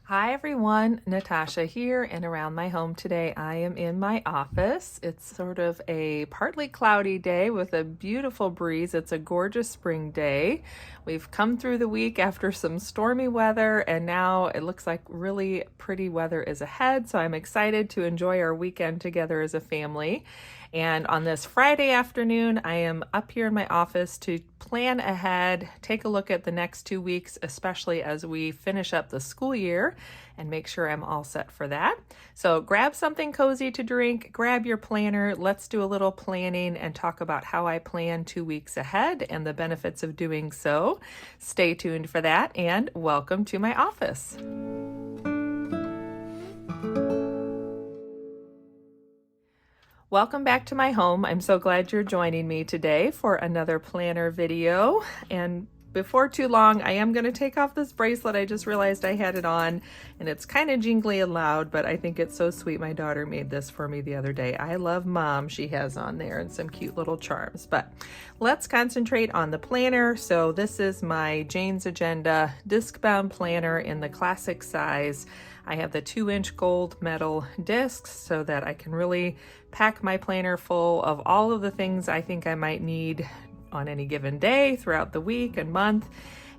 Hi everyone, Natasha here, and around my home today I am in my office. It's sort of a partly cloudy day with a beautiful breeze. It's a gorgeous spring day. We've come through the week after some stormy weather, and now it looks like really pretty weather is ahead, so I'm excited to enjoy our weekend together as a family. And on this Friday afternoon, I am up here in my office to plan ahead, take a look at the next 2 weeks, especially as we finish up the school year, and make sure I'm all set for that. So grab something cozy to drink, grab your planner, let's do a little planning and talk about how I plan 2 weeks ahead and the benefits of doing so. Stay tuned for that, and welcome to my office. Welcome back to my home. I'm so glad you're joining me today for another planner video. And before too long, I am going to take off this bracelet. I just realized I had it on, and it's kind of jingly and loud, but I think it's so sweet. My daughter made this for me the other day. I love Mom, she has on there, and some cute little charms. But let's concentrate on the planner. So this is my Jane's Agenda Discbound planner in the classic size. I have the 2-inch gold metal discs so that I can really pack my planner full of all of the things I think I might need on any given day throughout the week and month.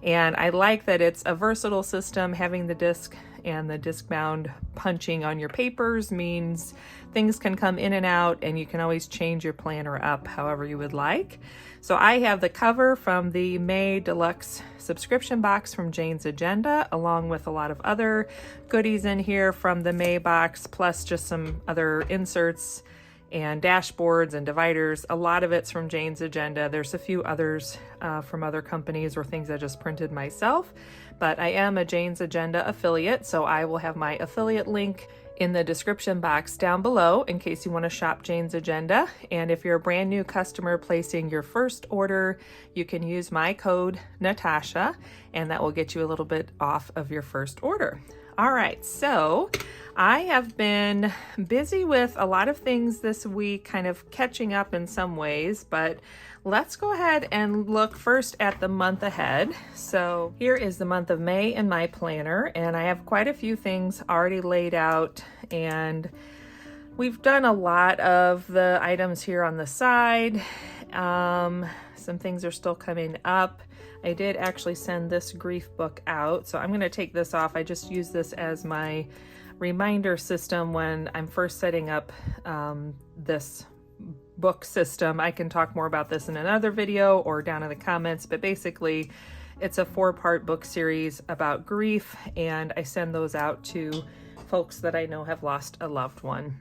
And I like that it's a versatile system. Having the disc and the Discbound punching on your papers means things can come in and out, and you can always change your planner up however you would like. So I have the cover from the May Deluxe Subscription Box from Jane's Agenda, along with a lot of other goodies in here from the May box, plus just some other inserts and dashboards and dividers. A lot of it's from Jane's Agenda. There's a few others from other companies or things I just printed myself, but I am a Jane's Agenda affiliate, so I will have my affiliate link in the description box down below in case you want to shop Jane's Agenda. And if you're a brand new customer placing your first order, you can use my code Natasha, and that will get you a little bit off of your first order. All right, so I have been busy with a lot of things this week, kind of catching up in some ways, but let's go ahead and look first at the month ahead. So here is the month of May in my planner, and I have quite a few things already laid out, and we've done a lot of the items here on the side. Some things are still coming up. I did actually send this grief book out, so I'm going to take this off. I just use this as my reminder system when I'm first setting up this book system. I can talk more about this in another video or down in the comments, but basically it's a 4-part book series about grief, and I send those out to folks that I know have lost a loved one.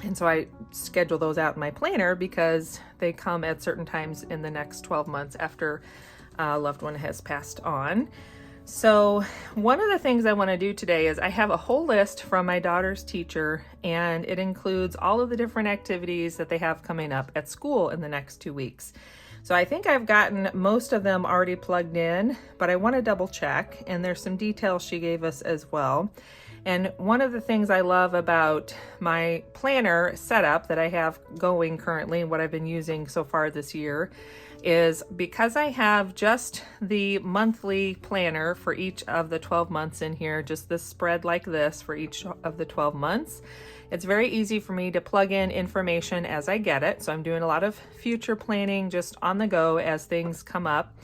And so I schedule those out in my planner because they come at certain times in the next 12 months after a loved one has passed on. So one of the things I want to do today is I have a whole list from my daughter's teacher, and it includes all of the different activities that they have coming up at school in the next 2 weeks. So I think I've gotten most of them already plugged in, but I want to double check, and there's some details she gave us as well. And one of the things I love about my planner setup that I have going currently and what I've been using so far this year is because I have just the monthly planner for each of the 12 months in here, just this spread like this for each of the 12 months. It's very easy for me to plug in information as I get it. So I'm doing a lot of future planning just on the go as things come up.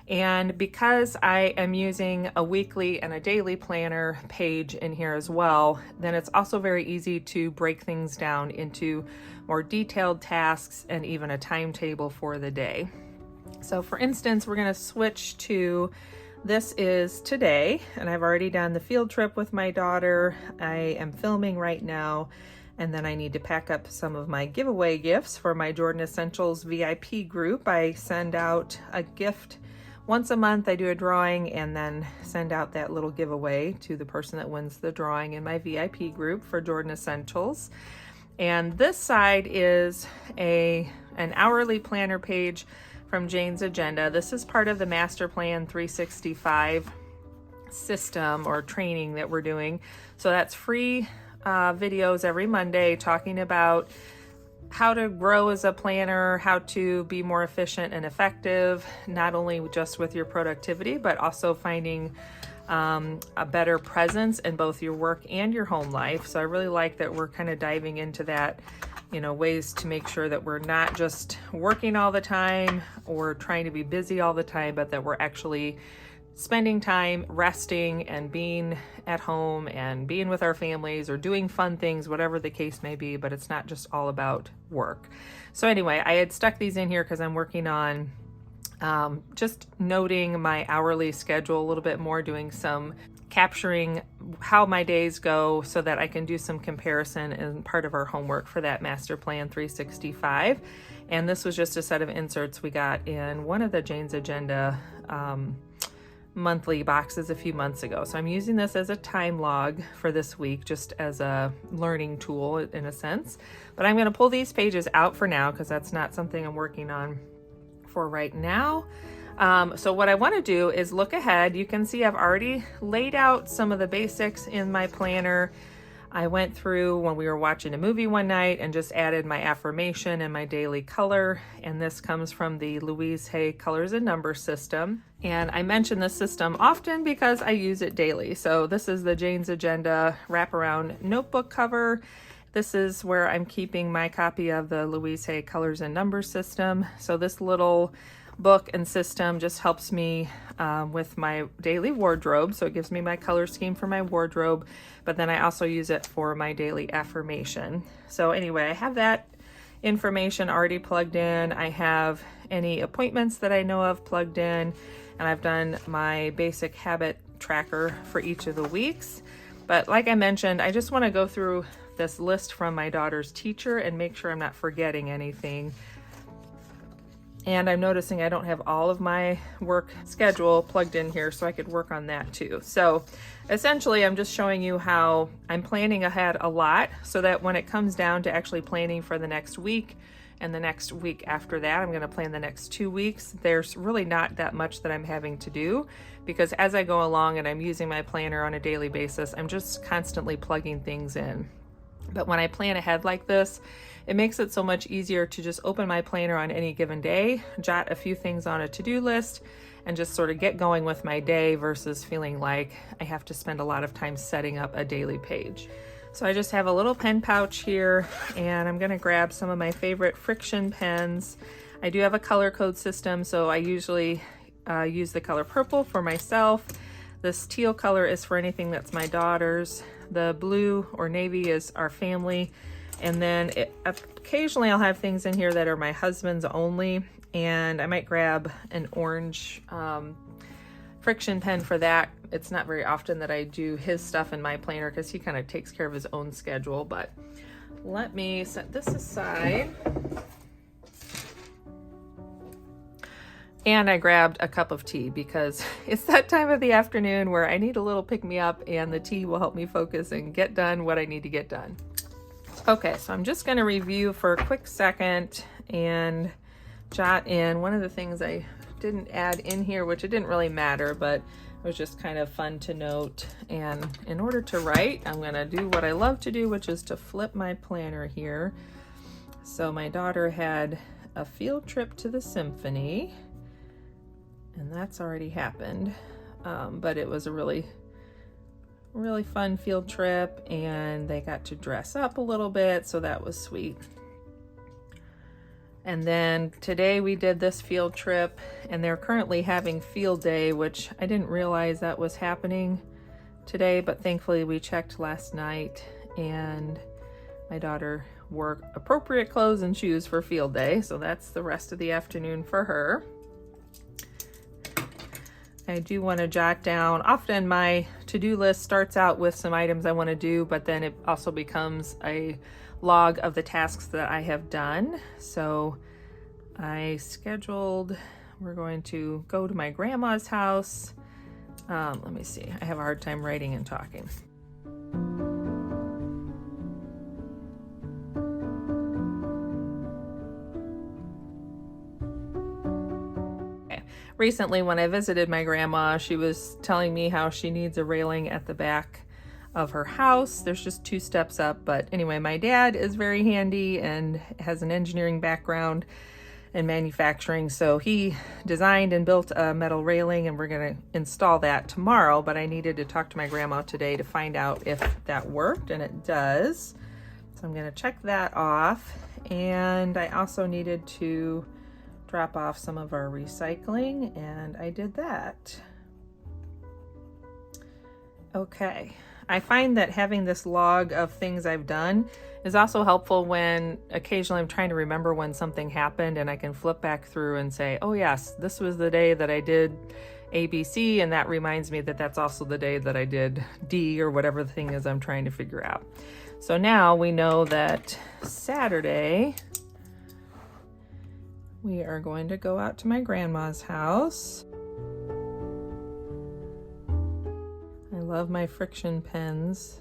And because I am using a weekly and a daily planner page in here as well, then it's also very easy to break things down into more detailed tasks and even a timetable for the day. So for instance, we're going to switch to, this is today, and I've already done the field trip with my daughter. I am filming right now, and then I need to pack up some of my giveaway gifts for my Jordan Essentials VIP group. I send out a gift once a month. I do a drawing and then send out that little giveaway to the person that wins the drawing in my VIP group for Jordan Essentials. And this side is an hourly planner page from Jane's Agenda. This is part of the Master Plan 365 system or training that we're doing. So that's free videos every Monday talking about how to grow as a planner, how to be more efficient and effective, not only just with your productivity, but also finding a better presence in both your work and your home life. So I really like that we're kind of diving into that, ways to make sure that we're not just working all the time or trying to be busy all the time, but that we're actually spending time resting and being at home and being with our families or doing fun things, whatever the case may be, but it's not just all about work. So anyway, I had stuck these in here because I'm working on just noting my hourly schedule a little bit more, doing some capturing how my days go so that I can do some comparison and part of our homework for that Master Plan 365. And this was just a set of inserts we got in one of the Jane's Agenda monthly boxes a few months ago. So I'm using this as a time log for this week, just as a learning tool in a sense. But I'm going to pull these pages out for now because that's not something I'm working on for right now. So what I want to do is look ahead. You can see I've already laid out some of the basics in my planner. I went through when we were watching a movie one night and just added my affirmation and my daily color. And this comes from the Louise Hay Colors and Numbers system. And I mention this system often because I use it daily. So this is the Jane's Agenda wraparound notebook cover. This is where I'm keeping my copy of the Louise Hay Colors and Numbers system. So this little book and system just helps me with my daily wardrobe. So it gives me my color scheme for my wardrobe, but then I also use it for my daily affirmation. So anyway, I have that information already plugged in. I have any appointments that I know of plugged in, and I've done my basic habit tracker for each of the weeks. But like I mentioned, I just want to go through this list from my daughter's teacher and make sure I'm not forgetting anything. And I'm noticing I don't have all of my work schedule plugged in here, so I could work on that too. So essentially, I'm just showing you how I'm planning ahead a lot so that when it comes down to actually planning for the next week and the next week after that, I'm going to plan the next 2 weeks. There's really not that much that I'm having to do because as I go along and I'm using my planner on a daily basis, I'm just constantly plugging things in. But when I plan ahead like this, it makes it so much easier to just open my planner on any given day, jot a few things on a to-do list, and just sort of get going with my day versus feeling like I have to spend a lot of time setting up a daily page. So I just have a little pen pouch here, and I'm going to grab some of my favorite friction pens. I do have a color code system, so I usually use the color purple for myself. This teal color is for anything that's my daughter's. The blue or navy is our family. And then occasionally I'll have things in here that are my husband's only, and I might grab an orange friction pen for that. It's not very often that I do his stuff in my planner because he kind of takes care of his own schedule, but let me set this aside. And I grabbed a cup of tea because it's that time of the afternoon where I need a little pick-me-up, and the tea will help me focus and get done what I need to get done. Okay, so I'm just going to review for a quick second and jot in one of the things I didn't add in here, which it didn't really matter, but it was just kind of fun to note. And in order to write, I'm going to do what I love to do, which is to flip my planner here. So my daughter had a field trip to the symphony, and that's already happened, but it was a really fun field trip, and they got to dress up a little bit, so that was sweet. And then today we did this field trip, and they're currently having field day, which I didn't realize that was happening today, but thankfully we checked last night, and my daughter wore appropriate clothes and shoes for field day, so that's the rest of the afternoon for her. I do want to jot down, often my to-do list starts out with some items I want to do, but then it also becomes a log of the tasks that I have done. So I scheduled, we're going to go to my grandma's house. Let me see, I have a hard time writing and talking. Recently, when I visited my grandma, she was telling me how she needs a railing at the back of her house. There's just 2 steps up, but anyway, my dad is very handy and has an engineering background, in manufacturing. So he designed and built a metal railing, and we're going to install that tomorrow, but I needed to talk to my grandma today to find out if that worked, and it does. So I'm going to check that off. And I also needed to drop off some of our recycling, and I did that. Okay, I find that having this log of things I've done is also helpful when occasionally I'm trying to remember when something happened, and I can flip back through and say, oh yes, this was the day that I did ABC, and that reminds me that that's also the day that I did D, or whatever the thing is I'm trying to figure out. So now we know that Saturday we are going to go out to my grandma's house. I love my friction pens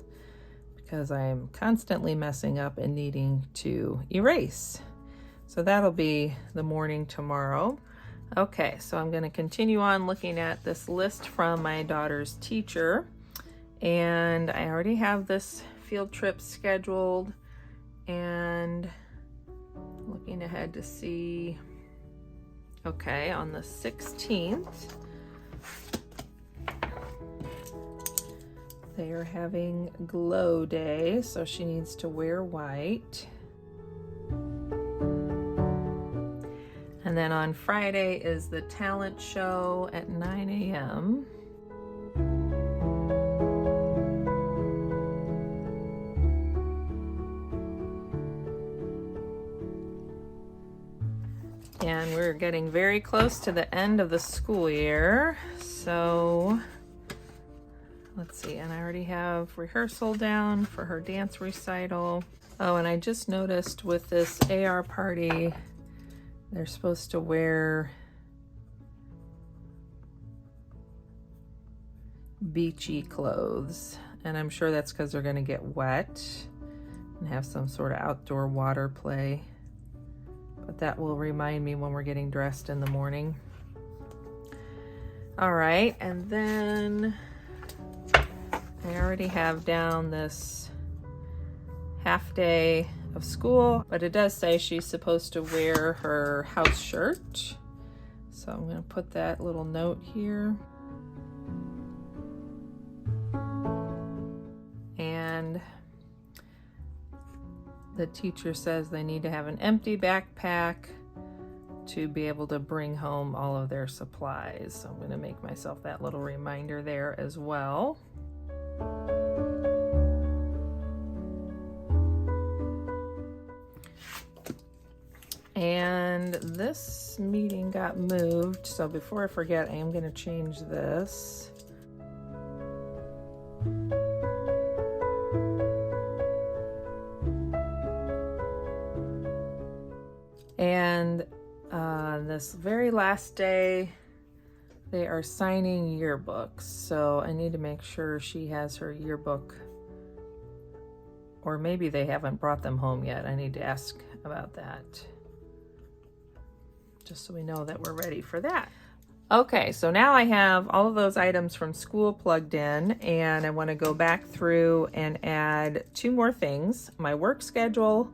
because I'm constantly messing up and needing to erase. So that'll be the morning tomorrow. Okay, so I'm going to continue on looking at this list from my daughter's teacher, and I already have this field trip scheduled, and looking ahead to see, okay, on the 16th, they are having glow day, so she needs to wear white. And then on Friday is the talent show at 9 a.m. And we're getting very close to the end of the school year, so let's see, and I already have rehearsal down for her dance recital. Oh, and I just noticed with this AR party, they're supposed to wear beachy clothes, and I'm sure that's because they're going to get wet and have some sort of outdoor water play. But that will remind me when we're getting dressed in the morning. All right, and then I already have down this half day of school, but it does say she's supposed to wear her house shirt. So I'm going to put that little note here. And the teacher says they need to have an empty backpack to be able to bring home all of their supplies. So I'm going to make myself that little reminder there as well. And this meeting got moved, so before I forget, I am going to change this. And this very last day, they are signing yearbooks, so I need to make sure she has her yearbook, or maybe they haven't brought them home yet. I need to ask about that, just so we know that we're ready for that. Okay, so now I have all of those items from school plugged in, and I want to go back through and add 2 more things. My work schedule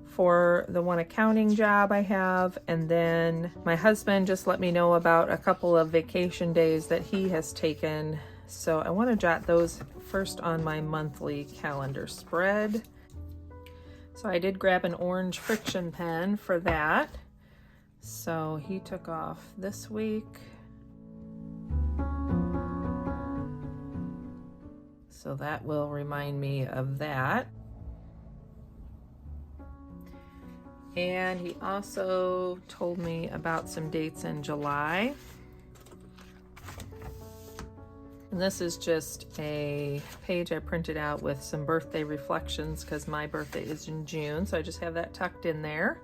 for the one accounting job I have, and then my husband just let me know about a couple of vacation days that he has taken. So I want to jot those first on my monthly calendar spread. So I did grab an orange friction pen for that. So he took off this week. So that will remind me of that. And he also told me about some dates in July. And this is just a page I printed out with some birthday reflections because my birthday is in June, so I just have that tucked in there.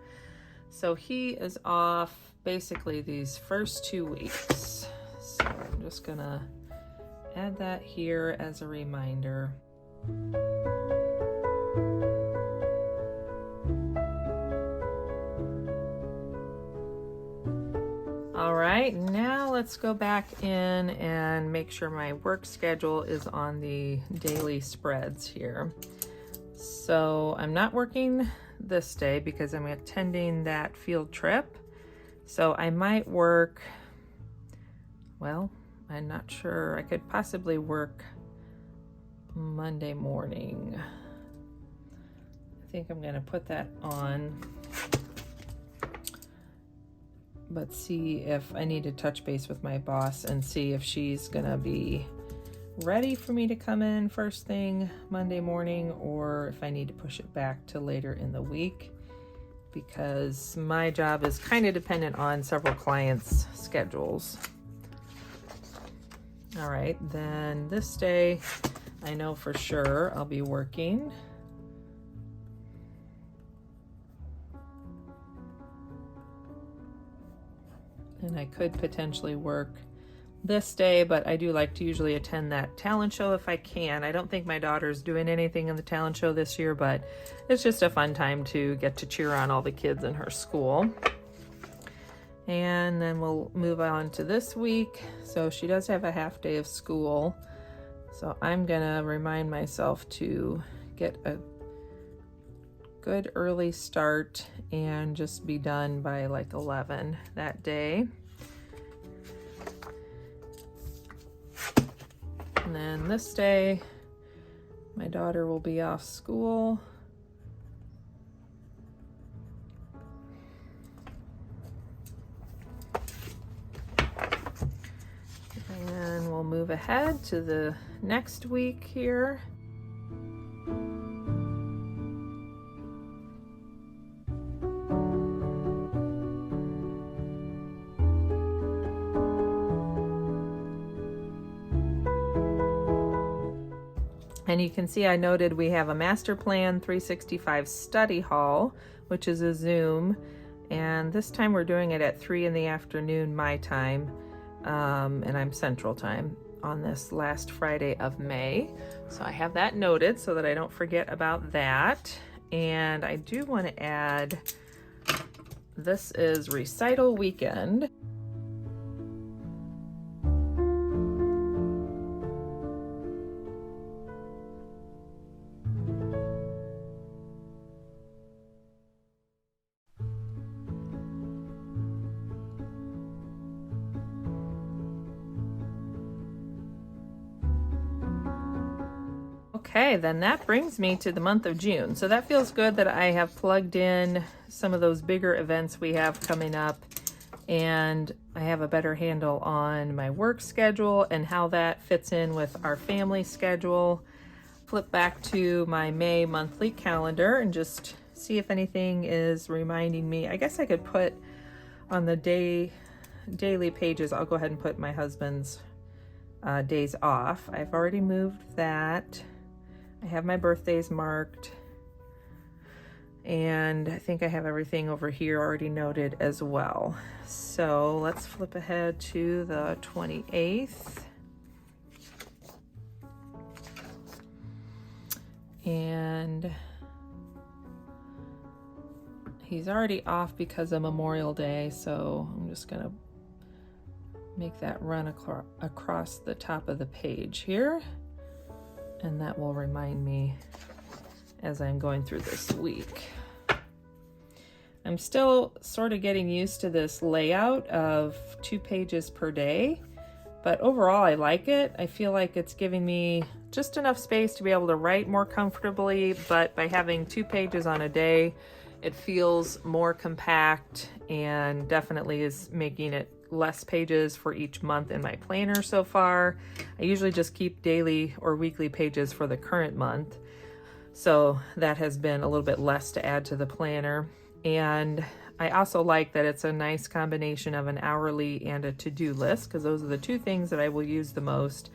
So he is off basically these first 2 weeks. So I'm just gonna add that here as a reminder. All right, now let's go back in and make sure my work schedule is on the daily spreads here. So I'm not working this day because I'm attending that field trip. So I might work, well, I'm not sure. I could possibly work Monday morning. I think I'm gonna put that on, but see if I need to touch base with my boss and see if she's gonna be ready for me to come in first thing Monday morning, or if I need to push it back to later in the week, because my job is kind of dependent on several clients' schedules. All right, then this day I know for sure I'll be working. And I could potentially work this day, but I do like to usually attend that talent show if I can. I don't think my daughter's doing anything in the talent show this year, but it's just a fun time to get to cheer on all the kids in her school. And then we'll move on to this week. So she does have a half day of school. So I'm gonna remind myself to get a good early start and just be done by like 11 that day. And then this day, my daughter will be off school. And we'll move ahead to the next week here. And you can see I noted we have a Master Plan 365 study hall, which is a Zoom. And this time we're doing it at 3 in the afternoon, my time, and I'm Central Time on this last Friday of May. So I have that noted so that I don't forget about that. And I do want to add, this is recital weekend. Okay, then that brings me to the month of June. So that feels good that I have plugged in some of those bigger events we have coming up, and I have a better handle on my work schedule and how that fits in with our family schedule. Flip back to my May monthly calendar and just see if anything is reminding me. I guess I could put on the daily pages, I'll go ahead and put my husband's days off. I've already moved that. I have my birthdays marked, and I think I have everything over here already noted as well. So let's flip ahead to the 28th. And he's already off because of Memorial Day, so I'm just gonna make that run across the top of the page here. And that will remind me as I'm going through this week. I'm still sort of getting used to this layout of 2 pages per day, but overall I like it. I feel like it's giving me just enough space to be able to write more comfortably, but by having 2 pages on a day, it feels more compact and definitely is making it less pages for each month in my planner so far. I usually just keep daily or weekly pages for the current month, so that has been a little bit less to add to the planner. And I also like that it's a nice combination of an hourly and a to-do list, because those are the 2 things that I will use the most.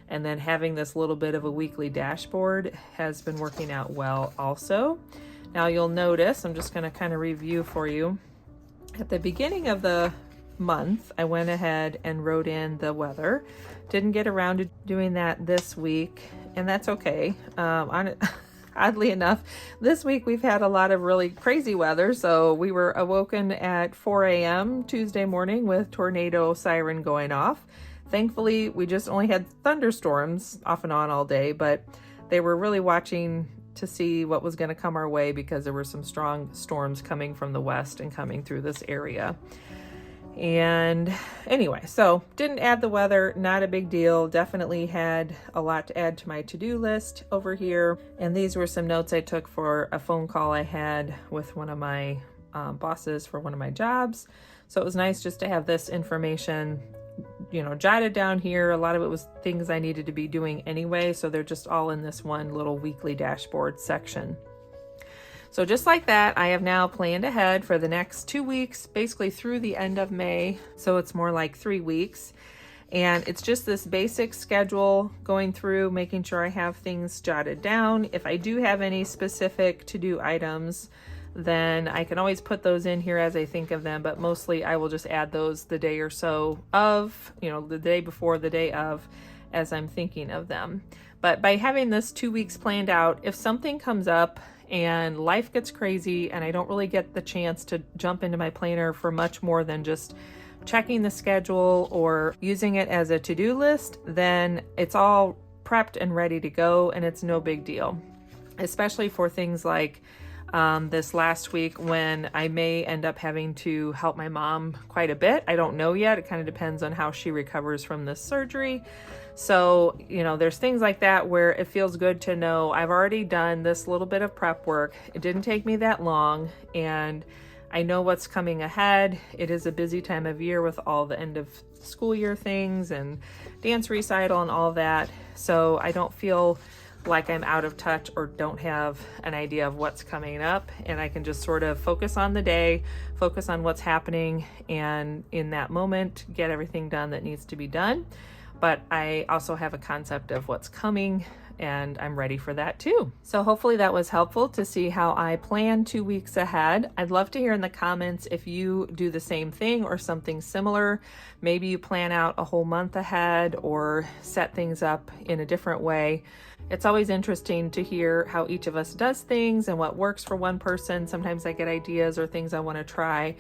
And then having this little bit of a weekly dashboard has been working out well also. Now you'll notice, I'm just going to kind of review for you. At the beginning of the month, I went ahead and wrote in the weather. Didn't get around to doing that this week, and that's okay. Oddly enough, this week we've had a lot of really crazy weather. So we were awoken at 4 a.m. Tuesday morning with tornado siren going off. Thankfully, we just only had thunderstorms off and on all day, but they were really watching to see what was going to come our way because there were some strong storms coming from the west and coming through this area. And anyway, so didn't add the weather, not a big deal. Definitely had a lot to add to my to-do list over here. And these were some notes I took for a phone call I had with one of my bosses for one of my jobs. So it was nice just to have this information, you know, jotted down here. A lot of it was things I needed to be doing anyway, so they're just all in this one little weekly dashboard section. So just like that, I have now planned ahead for the next 2 weeks, basically through the end of May. So it's more like 3 weeks. And it's just this basic schedule going through, making sure I have things jotted down. If I do have any specific to-do items, then I can always put those in here as I think of them, but mostly I will just add those the day or so of, you know, the day before, the day of, as I'm thinking of them. But by having this 2 weeks planned out, if something comes up and life gets crazy and I don't really get the chance to jump into my planner for much more than just checking the schedule or using it as a to-do list, then it's all prepped and ready to go, and it's no big deal. Especially for things like this last week when I may end up having to help my mom quite a bit. I don't know yet. It kind of depends on how she recovers from this surgery. So, you know, there's things like that where it feels good to know I've already done this little bit of prep work. It didn't take me that long, and I know what's coming ahead. It is a busy time of year with all the end of school year things and dance recital and all that. So I don't feel like I'm out of touch or don't have an idea of what's coming up, and I can just sort of focus on the day, focus on what's happening, and in that moment get everything done that needs to be done. But I also have a concept of what's coming, and I'm ready for that too. So hopefully that was helpful to see how I plan 2 weeks ahead. I'd love to hear in the comments if you do the same thing or something similar. Maybe you plan out a whole month ahead or set things up in a different way. It's always interesting to hear how each of us does things and what works for one person. Sometimes I get ideas or things I want to try.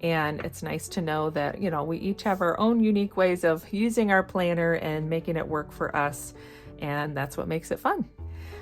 And it's nice to know that, you know, we each have our own unique ways of using our planner and making it work for us. And that's what makes it fun.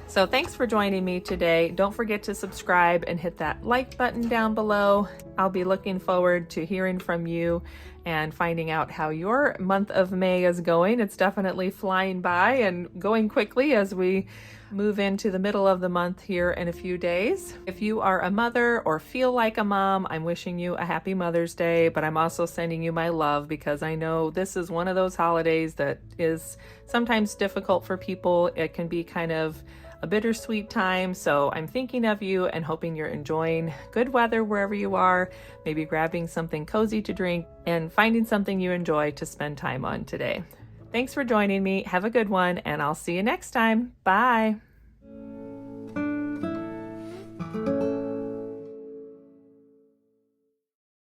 So thanks for joining me today. Don't forget to subscribe and hit that like button down below. I'll be looking forward to hearing from you and finding out how your month of May is going. It's definitely flying by and going quickly as we move into the middle of the month here in a few days. If you are a mother or feel like a mom, I'm wishing you a happy Mother's Day, but I'm also sending you my love because I know this is one of those holidays that is sometimes difficult for people. It can be kind of a bittersweet time, so I'm thinking of you and hoping you're enjoying good weather wherever you are, maybe grabbing something cozy to drink and finding something you enjoy to spend time on today. Thanks for joining me. Have a good one, and I'll see you next time. Bye.